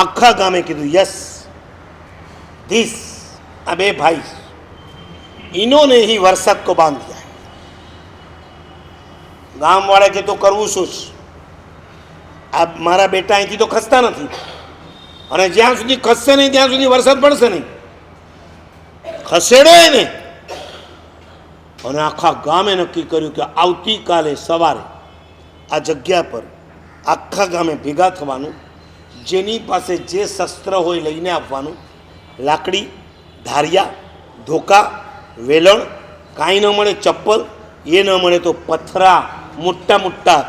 આખા ગામે કીધું યસ ધીસ આ બે ભાઈ इन्होंने ही वरसाद को बांध दिया। गाम वाले के तो करવું શું છે? આ મારા બેટા અહીંથી તો ખસતા નથી અને જ્યાં સુધી ખસશે નહીં ત્યાં સુધી વરસાદ પડશે નહીં, ખસેડો એને. અને આખા ગામે નક્કી કર્યું કે આવતીકાલે સવારે આ જગ્યા પર આખા ગામે ભેગા થવાનું, જેની પાસે જે શસ્ત્ર હોય લઈને આવવાનું, લાકડી, ધારિયા, ધોકા, વેલણ, કાંઈ ન મળે ચપ્પલ, એ ન મળે તો પથરા મોટા મોટા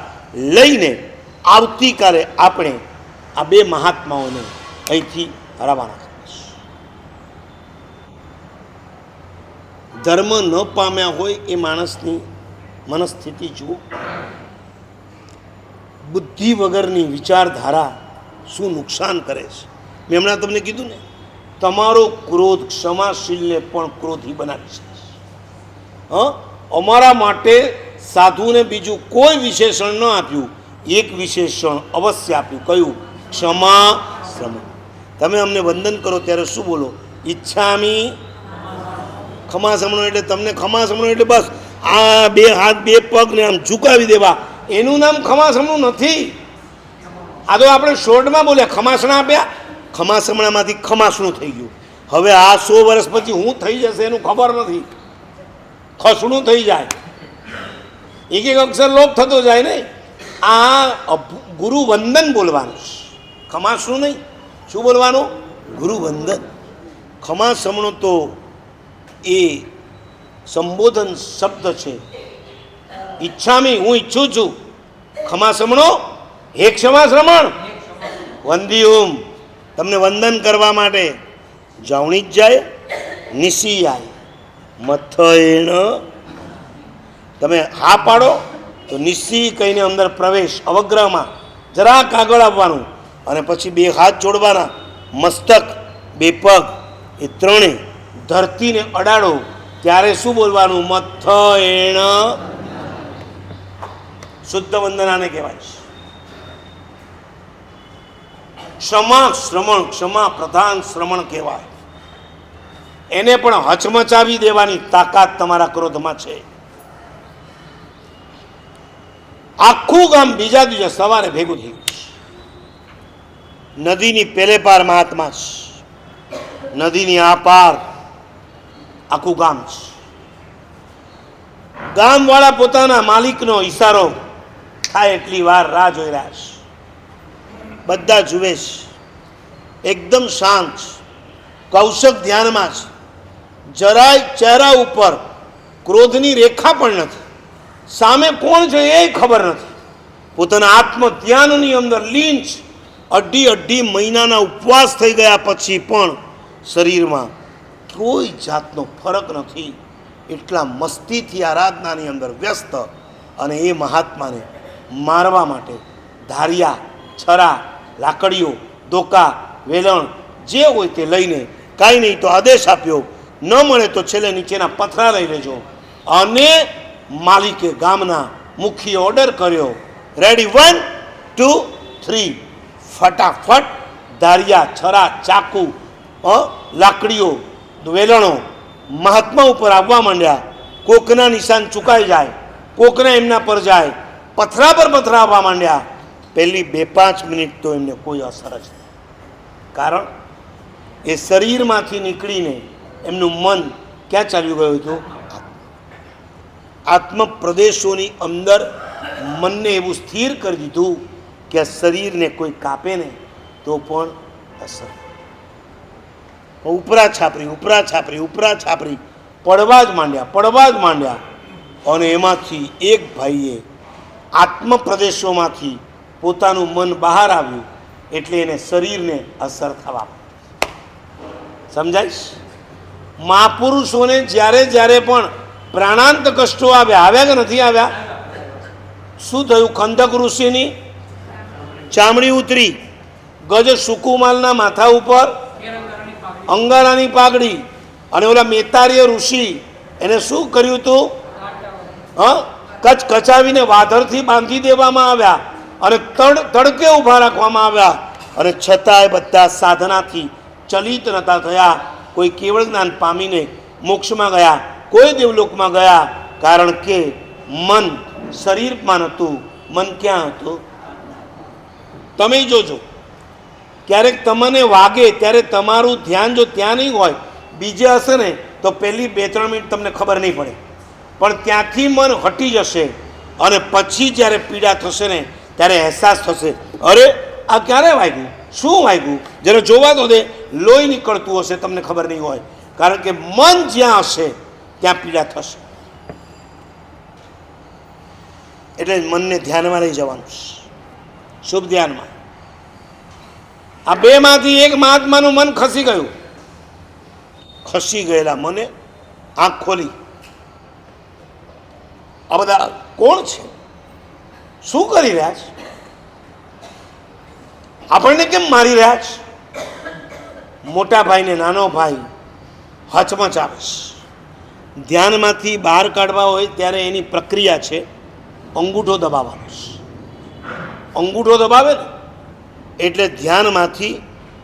લઈને આવતીકાલે આપણે આ બે મહાત્માઓને અહીંથી રવાના કરીશું. ધર્મ ન પામ્યા હોય એ માણસની મનસ્થિતિ જુઓ, બુદ્ધિ વગરની વિચારધારા શું નુકસાન કરે છે. મેં હમણાં તમને કીધું ને, તમારો ક્રોધ ક્ષમાશીલને પણ ક્રોધી બનાવી શકે છે. અમારા માટે સાધુને બીજું કોઈ વિશેષણ ન આપ્યું, એક વિશેષણ અવશ્ય આપ્યું. કયું? ક્ષમા શ્રમણ. તમે અમને વંદન કરો ત્યારે શું બોલો? ઈચ્છામી ખમા સમણો. એટલે તમને ખમા સમણો એટલે બસ આ બે હાથ બે પગને આમ ઝુકાવી દેવા, એનું નામ ખમા સમણું નથી. આ તો આપણે શોર્ટમાં બોલ્યા, ખમાસણા આપ્યા, ખમાસમણામાંથી ખમાસણું થઈ ગયું. હવે આ 100 વર્ષ પછી હું થઈ જશે એનું ખબર નથી, ખસણું થઈ જાય, એક એક અક્ષર લોપ થતો જાય ને. આ ગુરુ વંદન બોલવાનું છે, ખમાસણું નહીં. શું બોલવાનું? ગુરુ વંદન. ખમાસમણો તો એ સંબોધન શબ્દ છે. ઈચ્છામી હું ઈચ્છું છું, ખમાસમણો હે ક્ષમા શ્રમણ, વંદિયુમ તમને વંદન કરવા માટે જાવણી જ જાય. નિશિયાય મથયેણ, તમે હા પાડો તો નિશી કહીને અંદર પ્રવેશ, અવગ્રહમાં જરાક આગળ આવવાનું અને પછી બે હાથ જોડવાના, મસ્તક બે પગ એ ત્રણે ધરતીને અડાડો ત્યારે શું બોલવાનું? મથયેણ. શુદ્ધ વંદનાને કહેવાય છે. ક્ષમા શ્રમણ, ક્ષમા પ્રધાન શ્રમણ કહેવાય. એને પણ હચમચાવી દેવાની તાકાત તમારા ક્રોધમાં છે. આખું ગામ બીજા દિવસે સવારે ભેગું થઈ ગયું. નદીની પેલે પાર મહાત્મા છે, નદીની આ પાર આખું ગામ છે. ગામવાળા પોતાના માલિકનો ઈશારો થાય એટલી વાર રાહ જોઈ રહ્યા છે. બધા જુએ છે, એકદમ શાંત, કૌશક ધ્યાનમાં છે. જરાય ચહેરા ઉપર ક્રોધની રેખા પણ નથી. સામે કોણ છે એ ખબર નથી. પોતાના આત્મ ધ્યાનની અંદર લીન છે. અઢી મહિનાના ઉપવાસ થઈ ગયા પછી પણ શરીરમાં કોઈ જાતનો ફરક નથી. એટલા મસ્તીથી આરાધનાની અંદર વ્યસ્ત. અને એ મહાત્માને મારવા માટે ધારિયા, છરા, લાકડીઓ, ધોકા, વેલણ જે હોય તે લઈને, કાંઈ નહીં તો આદેશ આપ્યો, ન મળે તો છેલ્લે નીચેના પથરા લઈ લેજો. અને માલિકે ગામના મુખીએ ઓર્ડર કર્યો, રેડી 1 2 3, ફટાફટ ધારિયા, છરા, ચાકુ, લાકડીઓ, વેલણો મહાત્મા ઉપર આવવા માંડ્યા. કોકના નિશાન ચૂકાઈ જાય, કોકના એમના પર જાય, પથરા પર પથરા આવવા માંડ્યા. પહેલી 2-5 મિનિટ તો એમને કોઈ અસર જ નહીં. કારણ એ શરીરમાંથી નીકળીને એમનું મન ક્યાં ચાલ્યું ગયું હતું? આત્મ પ્રદેશોની અંદર મનને એવું સ્થિર કરી દીધું કે આ શરીરને કોઈ કાપે ને તો પણ અસર. ઉપરા છાપરી પડવા જ માંડ્યા. અને એમાંથી એક ભાઈએ આત્મ પ્રદેશોમાંથી પોતાનું મન બહાર આવ્યું એટલે એને શરીરને અસર થવા. સમજાય? મહાપુરુષોને જ્યારે પણ પ્રાણાંત કષ્ટો આવ્યા કે નથી આવ્યા? શું થયું? ખંદક ઋષિની ચામડી ઉતરી, ગજ સુકુમાલના માથા ઉપર અંગારાની પાઘડી, અને ઓલા મેતારીય ઋષિ એને શું કર્યું હતું? કચાવીને વાધરથી બાંધી દેવામાં આવ્યા અને તડકે ઊભા રાખવામાં આવ્યા. અને છતાંય બધા સાધનાથી ચલિત નતા થયા. કોઈ કેવળ જ્ઞાન પામીને મોક્ષમાં ગયા, કોઈ દેવલોકમાં ગયા, કારણ કે મન શરીરમાં નહોતું. મન ક્યાં હતું? તમે જોજો, ક્યારેક તમને વાગે ત્યારે તમારું ધ્યાન જો ત્યાં નહીં હોય, બીજે હશે ને તો પહેલી 2-3 મિનિટ તમને ખબર નહીં પડે, પણ ત્યાંથી મન હટી જશે અને પછી જ્યારે પીડા થશે ને ત્યારે અહેસાસ થશે, અરે આ ક્યારે વાગ્યું, શું વાગ્યું? જ્યારે જોવા તો દે લોહી નીકળતું હશે, તમને ખબર નહીં હોય, કારણ કે મન જ્યાં હશે ત્યાં પીડા થશે. એટલે મનને ધ્યાનમાં લઈ જવાનું છે, શુભ ધ્યાનમાં. આ બેમાંથી એક મહાત્માનું મન ખસી ગયું. ખસી ગયેલા મને આંખ ખોલી, આ બધા કોણ છે, શું કરી રહ્યા છે, આપણને કેમ મારી રહ્યા છે? મોટા ભાઈને નાનો ભાઈ હચમચાવે છે. ધ્યાનમાંથી બહાર કાઢવા હોય ત્યારે એની પ્રક્રિયા છે, અંગૂઠો દબાવવાનો છે. અંગૂઠો દબાવે ને એટલે ધ્યાનમાંથી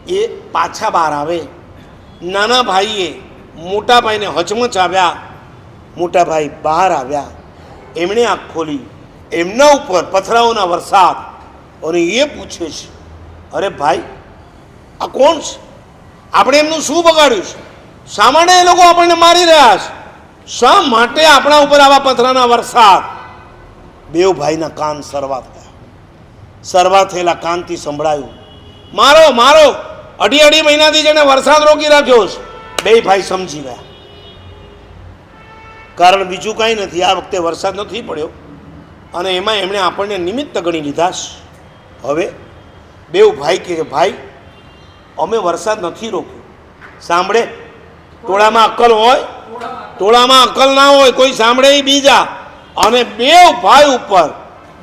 એ પાછા બહાર આવે. નાના ભાઈએ મોટા ભાઈને હચમચાવ્યા, મોટા ભાઈ બહાર આવ્યા, એમણે આંખ ખોલી, એમના ઉપર પથરાઓના વરસાદ, અને એ પૂછે છે, અરે ભાઈ આ કોણ છે? આપણે એમનું શું બગાડ્યું છે? શા માટે એ લોકો આપણને મારી રહ્યા છે? શા માટે આપણા ઉપર આવા પથરાના વરસાદ? બેઉ ભાઈના કાન સરવા થયા. સરવા થયેલા કાનથી સંભળાયું, મારો મારો, 2.5 મહિનાથી જેને વરસાદ રોકી રાખ્યો છે. બે ભાઈ સમજી ગયા. કારણ બીજું કાંઈ નથી, આ વખતે વરસાદ નથી પડ્યો અને એમાં એમણે આપણને નિમિત્ત ગણી લીધા છે. હવે બેઉ ભાઈ કે ભાઈ અમે વરસાદ નથી રોક્યો. સાંભળે, ટોળામાં અક્કલ હોય, ટોળામાં અક્કલ ના હોય, કોઈ સાંભળે એ બીજા. અને બેઉ ભાઈ ઉપર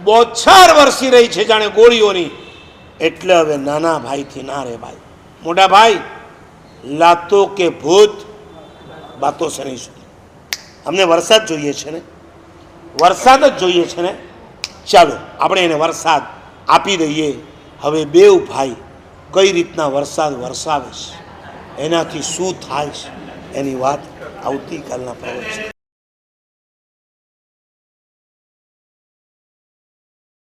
બોછાર વરસી રહી છે જાણે ગોળીઓની. એટલે હવે નાના ભાઈથી ના રે ભાઈ, મોટા ભાઈ લાતો કે ભૂત બાતો સે નહીં સુની. અમને વરસાદ જોઈએ છે ને, વરસાદ જ જોઈએ છે ને, ચાલો આપણે એને વરસાદ આપી દઈએ. હવે બેઉ ભાઈ કઈ રીતના વરસાદ વરસાવે છે, એનાથી શું થાય છે એની વાત આવતીકાલના પ્રવચન